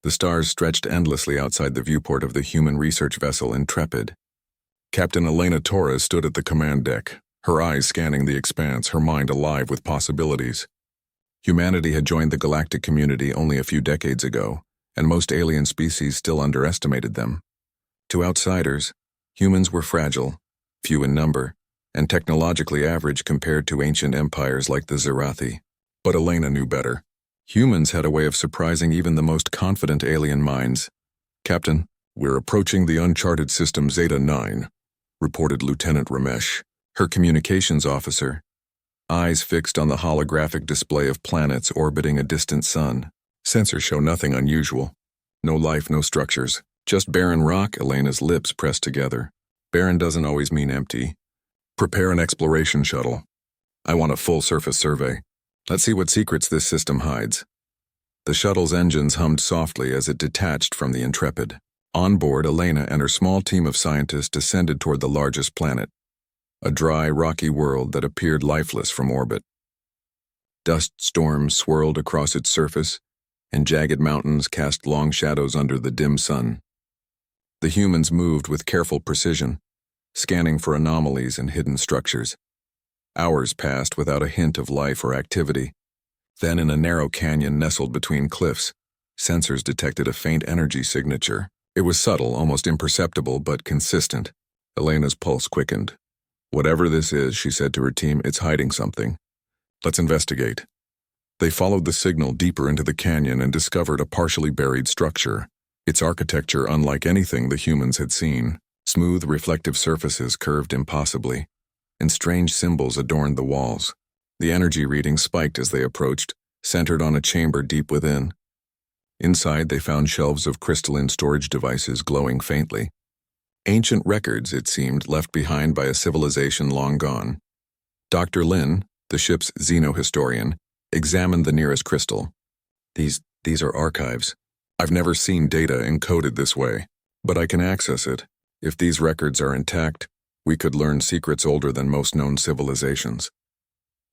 The stars stretched endlessly outside the viewport of the human research vessel Intrepid. Captain Elena Torres stood at the command deck, her eyes scanning the expanse, her mind alive with possibilities. Humanity had joined the galactic community only a few decades ago, and most alien species still underestimated them. To outsiders, humans were fragile, few in number, and technologically average compared to ancient empires like the Zerathi. But Elena knew better. Humans had a way of surprising even the most confident alien minds. "Captain, we're approaching the uncharted system Zeta-9, reported Lieutenant Ramesh, her communications officer, eyes fixed on the holographic display of planets orbiting a distant sun. Sensors show nothing unusual. No life, no structures. Just barren rock. Elena's lips pressed together. Barren doesn't always mean empty. Prepare an exploration shuttle. I want a full surface survey. Let's see what secrets this system hides." The shuttle's engines hummed softly as it detached from the Intrepid. On board, Elena and her small team of scientists descended toward the largest planet, a dry, rocky world that appeared lifeless from orbit. Dust storms swirled across its surface, and jagged mountains cast long shadows under the dim sun. The humans moved with careful precision, scanning for anomalies and hidden structures. Hours passed without a hint of life or activity. Then, in a narrow canyon nestled between cliffs, sensors detected a faint energy signature. It was subtle, almost imperceptible, but consistent. Elena's pulse quickened. "Whatever this is," she said to her team, "it's hiding something. Let's investigate." They followed the signal deeper into the canyon and discovered a partially buried structure, its architecture unlike anything the humans had seen. Smooth, reflective surfaces curved impossibly, and strange symbols adorned the walls. The energy reading spiked as they approached, centered on a chamber deep within. Inside, they found shelves of crystalline storage devices glowing faintly. Ancient records, it seemed, left behind by a civilization long gone. Dr. Lin, the ship's xenohistorian, examined the nearest crystal. These are archives. I've never seen data encoded this way, but I can access it. If these records are intact, we could learn secrets older than most known civilizations."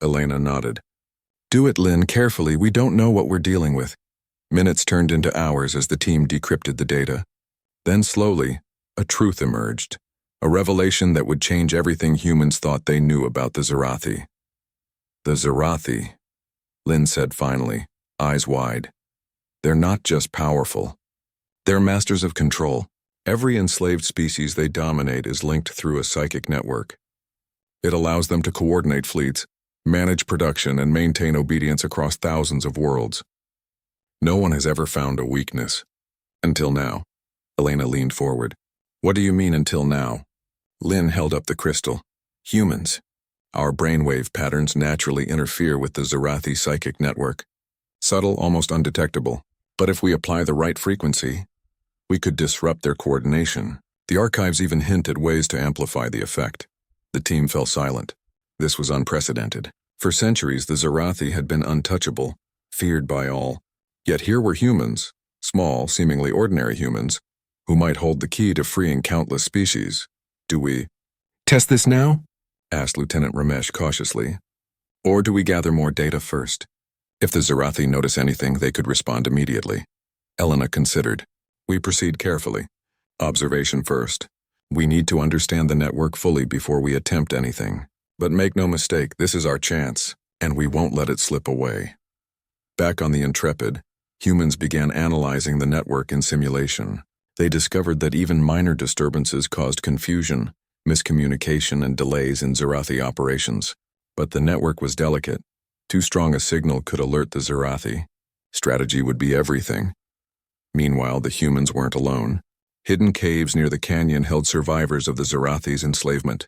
Elena nodded. "Do it, Lin, carefully. We don't know what we're dealing with." Minutes turned into hours as the team decrypted the data. Then slowly, a truth emerged, a revelation that would change everything humans thought they knew about the Zerathi. "The Zerathi," Lin said finally, eyes wide. "They're not just powerful. They're masters of control. Every enslaved species they dominate is linked through a psychic network. It allows them to coordinate fleets, manage production, and maintain obedience across thousands of worlds. No one has ever found a weakness. Until now." Elena leaned forward. "What do you mean, until now?" Lin held up the crystal. "Humans. Our brainwave patterns naturally interfere with the Zerathi psychic network. Subtle, almost undetectable. But if we apply the right frequency, we could disrupt their coordination. The archives even hint at ways to amplify the effect." The team fell silent. This was unprecedented. For centuries, the Zerathi had been untouchable, feared by all. Yet here were humans, small, seemingly ordinary humans, who might hold the key to freeing countless species. "Do we test this now?" asked Lieutenant Ramesh cautiously. "Or do we gather more data first? If the Zerathi notice anything, they could respond immediately." Elena considered. "We proceed carefully. Observation first. We need to understand the network fully before we attempt anything. But make no mistake, this is our chance, and we won't let it slip away." Back on the Intrepid, humans began analyzing the network in simulation. They discovered that even minor disturbances caused confusion, miscommunication, and delays in Zerathi operations. But the network was delicate. Too strong a signal could alert the Zerathi. Strategy would be everything. Meanwhile, the humans weren't alone. Hidden caves near the canyon held survivors of the Zerathi's enslavement.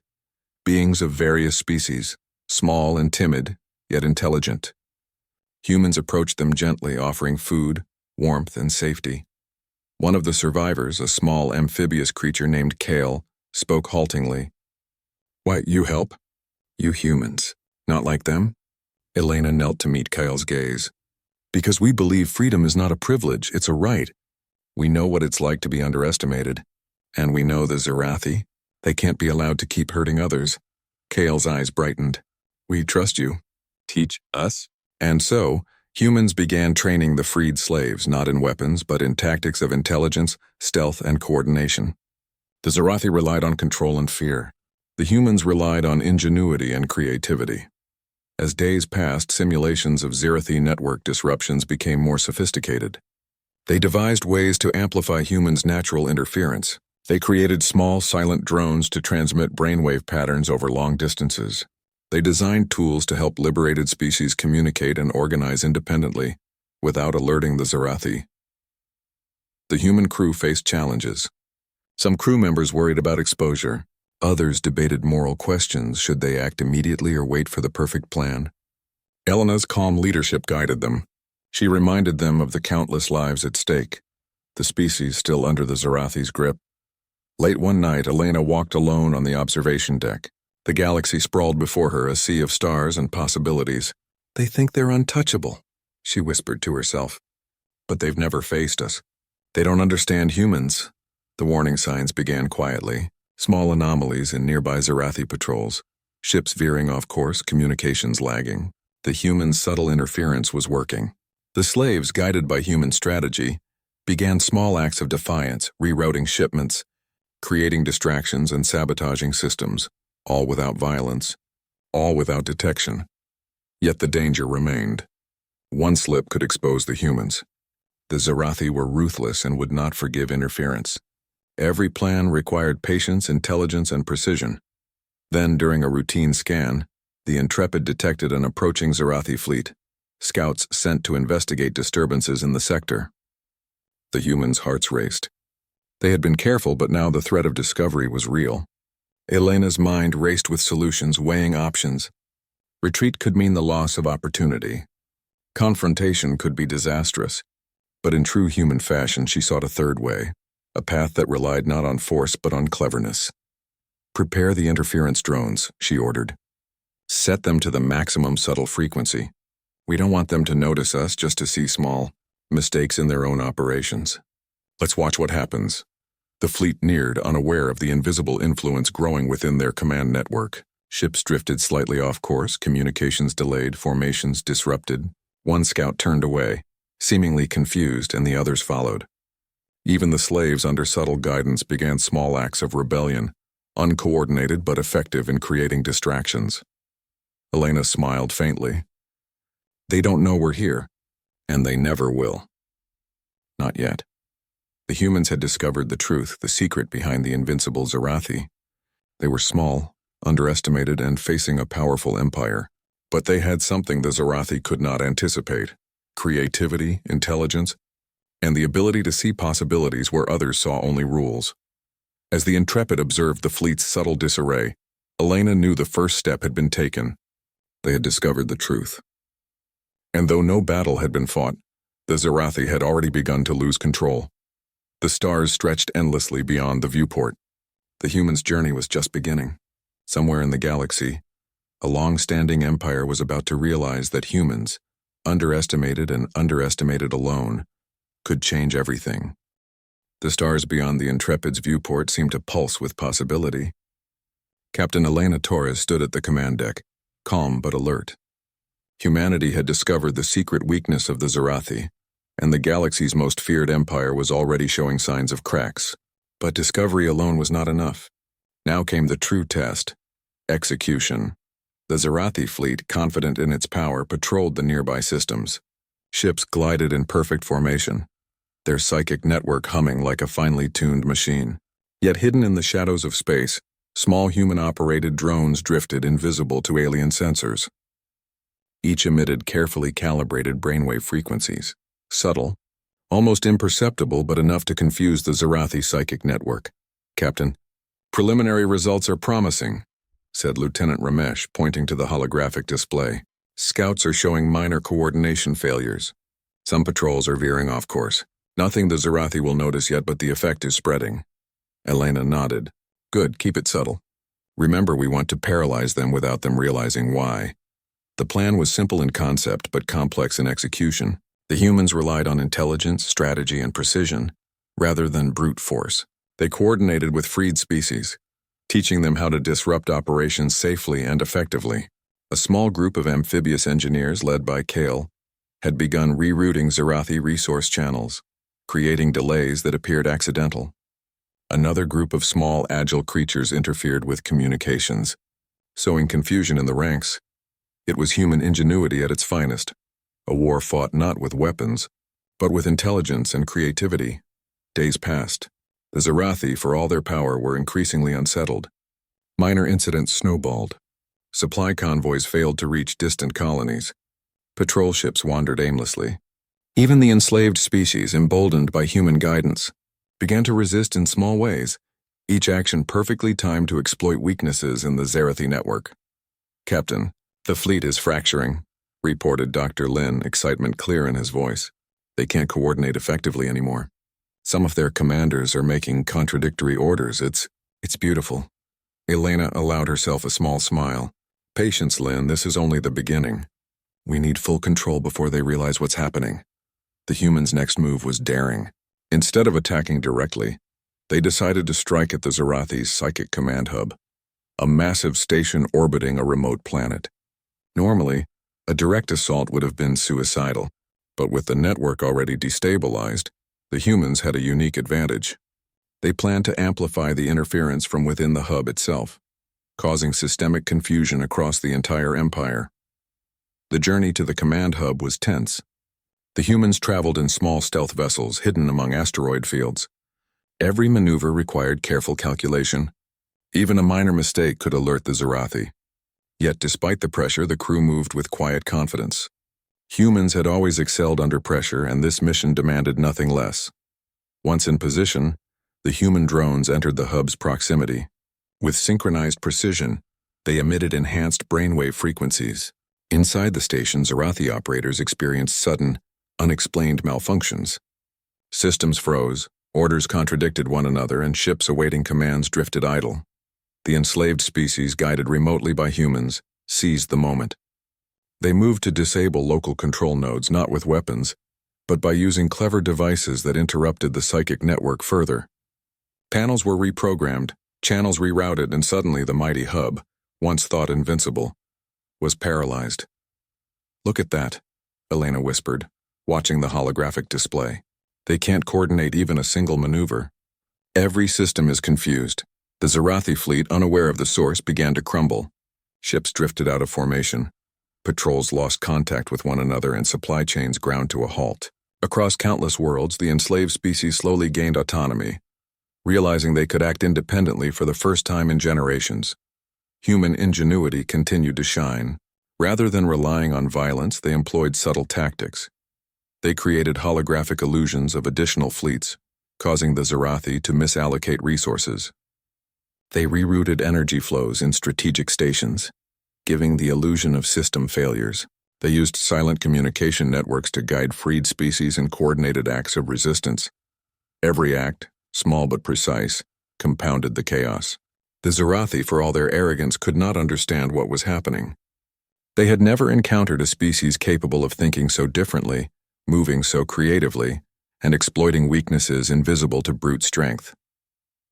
Beings of various species, small and timid, yet intelligent. Humans approached them gently, offering food, warmth, and safety. One of the survivors, a small amphibious creature named Kale, spoke haltingly. "Why, you help? You humans, not like them?" Elena knelt to meet Kale's gaze. "Because we believe freedom is not a privilege, it's a right. We know what it's like to be underestimated. And we know the Zerathi. They can't be allowed to keep hurting others." Kale's eyes brightened. "We trust you." "Teach us?" And so, Humans began training the freed slaves not in weapons but in tactics of intelligence, stealth, and coordination. The Zarathi relied on control and fear. The humans relied on ingenuity and creativity. As days passed, simulations of Zarathi network disruptions became more sophisticated. They devised ways to amplify humans' natural interference. They created small, silent drones to transmit brainwave patterns over long distances. They designed tools to help liberated species communicate and organize independently, without alerting the Zarathi. The human crew faced challenges. Some crew members worried about exposure. Others debated moral questions: should they act immediately or wait for the perfect plan? Elena's calm leadership guided them. She reminded them of the countless lives at stake, the species still under the Zarathi's grip. Late one night, Elena walked alone on the observation deck. The galaxy sprawled before her, a sea of stars and possibilities. "They think they're untouchable," she whispered to herself. "But they've never faced us. They don't understand humans." The warning signs began quietly. Small anomalies in nearby Zarathi patrols. Ships veering off course, communications lagging. The human subtle interference was working. The slaves, guided by human strategy, began small acts of defiance, rerouting shipments, creating distractions and sabotaging systems, all without violence, all without detection. Yet the danger remained. One slip could expose the humans. The Zarathi were ruthless and would not forgive interference. Every plan required patience, intelligence, and precision. Then, during a routine scan, the Intrepid detected an approaching Zarathi fleet, scouts sent to investigate disturbances in the sector. The humans' hearts raced. They had been careful, but now the threat of discovery was real. Elena's mind raced with solutions, weighing options. Retreat could mean the loss of opportunity. Confrontation could be disastrous. But in true human fashion, she sought a third way, a path that relied not on force but on cleverness. "Prepare the interference drones," she ordered. "Set them to the maximum subtle frequency. We don't want them to notice us, just to see small mistakes in their own operations. Let's watch what happens." The fleet neared, unaware of the invisible influence growing within their command network. Ships drifted slightly off course, communications delayed, formations disrupted. One scout turned away, seemingly confused, and the others followed. Even the slaves, under subtle guidance, began small acts of rebellion, uncoordinated but effective in creating distractions. Elena smiled faintly. "They don't know we're here, and they never will." Not yet. The humans had discovered the truth, the secret behind the invincible Zarathi. They were small, underestimated, and facing a powerful empire. But they had something the Zarathi could not anticipate: creativity, intelligence, and the ability to see possibilities where others saw only rules. As the Intrepid observed the fleet's subtle disarray, Elena knew the first step had been taken. They had discovered the truth. And though no battle had been fought, the Zarathi had already begun to lose control. The stars stretched endlessly beyond the viewport. The humans' journey was just beginning. Somewhere in the galaxy, a long-standing empire was about to realize that humans, underestimated and underestimated alone, could change everything. The stars beyond the Intrepid's viewport seemed to pulse with possibility. Captain Elena Torres stood at the command deck, calm but alert. Humanity had discovered the secret weakness of the Zarathi, and the galaxy's most feared empire was already showing signs of cracks. But discovery alone was not enough. Now came the true test: execution. The Zarathi fleet, confident in its power, patrolled the nearby systems. Ships glided in perfect formation, their psychic network humming like a finely tuned machine. Yet hidden in the shadows of space, small human-operated drones drifted invisible to alien sensors. Each emitted carefully calibrated brainwave frequencies, subtle, almost imperceptible, but enough to confuse the Zarathi psychic network. "Captain, preliminary results are promising," said Lieutenant Ramesh, pointing to the holographic display. "Scouts are showing minor coordination failures. Some patrols are veering off course. Nothing the Zarathi will notice yet, but the effect is spreading." Elena nodded. "Good, keep it subtle. Remember, we want to paralyze them without them realizing why." The plan was simple in concept, but complex in execution. The humans relied on intelligence, strategy, and precision, rather than brute force. They coordinated with freed species, teaching them how to disrupt operations safely and effectively. A small group of amphibious engineers led by Kale, had begun rerouting Zarathi resource channels, creating delays that appeared accidental. Another group of small, agile creatures interfered with communications, sowing confusion in the ranks. It was human ingenuity at its finest, a war fought not with weapons, but with intelligence and creativity. Days passed. The Zarathi, for all their power, were increasingly unsettled. Minor incidents snowballed. Supply convoys failed to reach distant colonies. Patrol ships wandered aimlessly. Even the enslaved species, emboldened by human guidance, began to resist in small ways, each action perfectly timed to exploit weaknesses in the Zarathi network. "Captain, the fleet is fracturing," reported Dr. Lin, excitement clear in his voice. "They can't coordinate effectively anymore. Some of their commanders are making contradictory orders. It's beautiful." Elena allowed herself a small smile. "Patience, Lin, this is only the beginning. We need full control before they realize what's happening." The humans' next move was daring. Instead of attacking directly, they decided to strike at the Zarathi's psychic command hub, a massive station orbiting a remote planet. Normally, a direct assault would have been suicidal, but with the network already destabilized, the humans had a unique advantage. They planned to amplify the interference from within the hub itself, causing systemic confusion across the entire empire. The journey to the command hub was tense. The humans traveled in small stealth vessels hidden among asteroid fields. Every maneuver required careful calculation. Even a minor mistake could alert the Zarathi. Yet despite the pressure, the crew moved with quiet confidence. Humans had always excelled under pressure, and this mission demanded nothing less. Once in position, the human drones entered the hub's proximity. With synchronized precision, they emitted enhanced brainwave frequencies. Inside the station, Zarathi operators experienced sudden, unexplained malfunctions. Systems froze, orders contradicted one another, and ships awaiting commands drifted idle. The enslaved species, guided remotely by humans, seized the moment. They moved to disable local control nodes not with weapons, but by using clever devices that interrupted the psychic network further. Panels were reprogrammed, channels rerouted, and suddenly the mighty hub, once thought invincible, was paralyzed. "Look at that," Elena whispered, watching the holographic display. "They can't coordinate even a single maneuver. Every system is confused." The Zarathi fleet, unaware of the source, began to crumble. Ships drifted out of formation. Patrols lost contact with one another, and supply chains ground to a halt. Across countless worlds, the enslaved species slowly gained autonomy, realizing they could act independently for the first time in generations. Human ingenuity continued to shine. Rather than relying on violence, they employed subtle tactics. They created holographic illusions of additional fleets, causing the Zarathi to misallocate resources. They rerouted energy flows in strategic stations, giving the illusion of system failures. They used silent communication networks to guide freed species in coordinated acts of resistance. Every act, small but precise, compounded the chaos. The Zarathi, for all their arrogance, could not understand what was happening. They had never encountered a species capable of thinking so differently, moving so creatively, and exploiting weaknesses invisible to brute strength.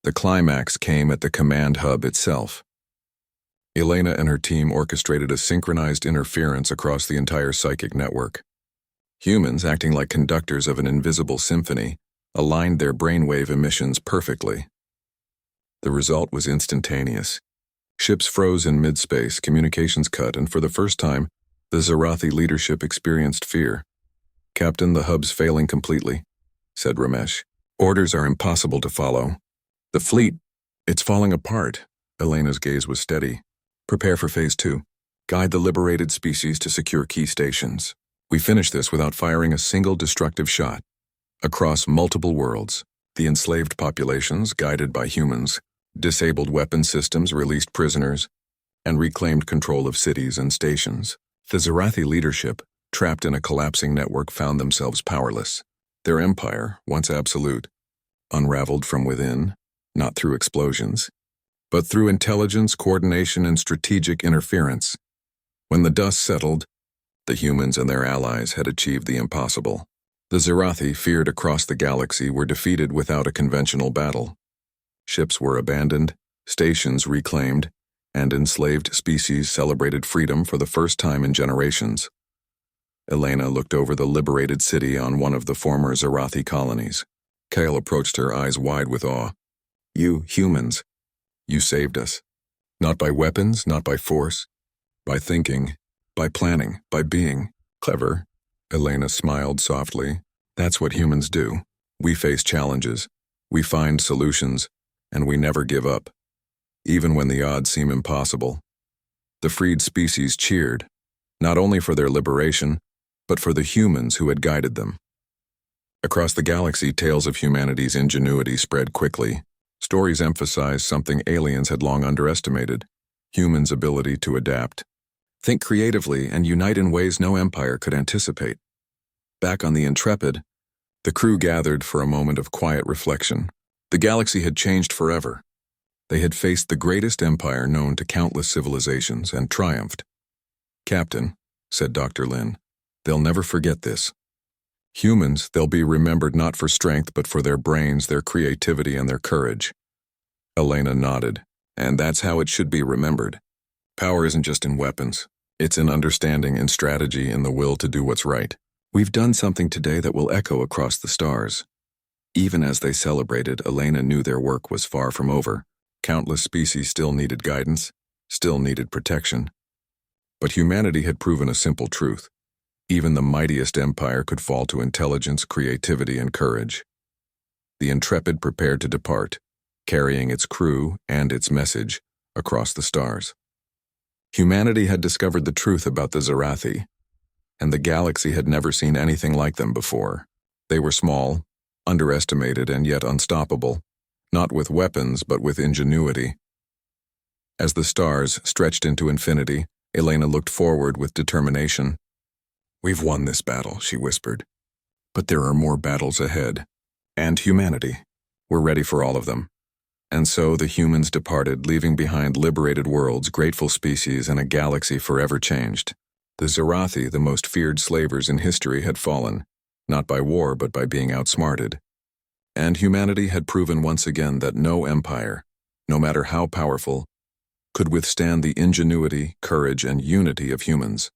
The climax came at the command hub itself. Elena and her team orchestrated a synchronized interference across the entire psychic network. Humans, acting like conductors of an invisible symphony, aligned their brainwave emissions perfectly. The result was instantaneous. Ships froze in mid-space, communications cut, and for the first time, the Zarathi leadership experienced fear. "Captain, the hub's failing completely," said Ramesh. "Orders are impossible to follow. The fleet, it's falling apart." Elena's gaze was steady. "Prepare for Phase 2. Guide the liberated species to secure key stations. We finish this without firing a single destructive shot." Across multiple worlds, the enslaved populations, guided by humans, disabled weapon systems, released prisoners, and reclaimed control of cities and stations. The Zarathi leadership, trapped in a collapsing network, found themselves powerless. Their empire, once absolute, unraveled from within, not through explosions, but through intelligence, coordination, and strategic interference. When the dust settled, the humans and their allies had achieved the impossible. The Zarathi, feared across the galaxy, were defeated without a conventional battle. Ships were abandoned, stations reclaimed, and enslaved species celebrated freedom for the first time in generations. Elena looked over the liberated city on one of the former Zarathi colonies. Kale approached her, eyes wide with awe. You, humans, you saved us. Not by weapons, not by force. By thinking, by planning, by being clever. Elena smiled softly. That's what humans do. We face challenges. We find solutions, and we never give up. Even when the odds seem impossible. The freed species cheered, not only for their liberation, but for the humans who had guided them. Across the galaxy, tales of humanity's ingenuity spread quickly. Stories emphasized something aliens had long underestimated: humans' ability to adapt, think creatively, and unite in ways no empire could anticipate. Back on the Intrepid, the crew gathered for a moment of quiet reflection. The galaxy had changed forever. They had faced the greatest empire known to countless civilizations and triumphed. Captain, said Dr. Lin, they'll never forget this. Humans, they'll be remembered not for strength but for their brains, their creativity, and their courage. Elena nodded. And that's how it should be remembered. Power isn't just in weapons. It's in understanding, in strategy, in the will to do what's right. We've done something today that will echo across the stars. Even as they celebrated, Elena knew their work was far from over. Countless species still needed guidance, still needed protection. But humanity had proven a simple truth. Even the mightiest empire could fall to intelligence, creativity, and courage. The Intrepid prepared to depart, carrying its crew and its message across the stars. Humanity had discovered the truth about the Zarathi, and the galaxy had never seen anything like them before. They were small, underestimated, and yet unstoppable, not with weapons but with ingenuity. As the stars stretched into infinity, Elena looked forward with determination. We've won this battle, she whispered. But there are more battles ahead. And humanity. We're ready for all of them. And so the humans departed, leaving behind liberated worlds, grateful species, and a galaxy forever changed. The Zarathi, the most feared slavers in history, had fallen, not by war but by being outsmarted. And humanity had proven once again that no empire, no matter how powerful, could withstand the ingenuity, courage, and unity of humans.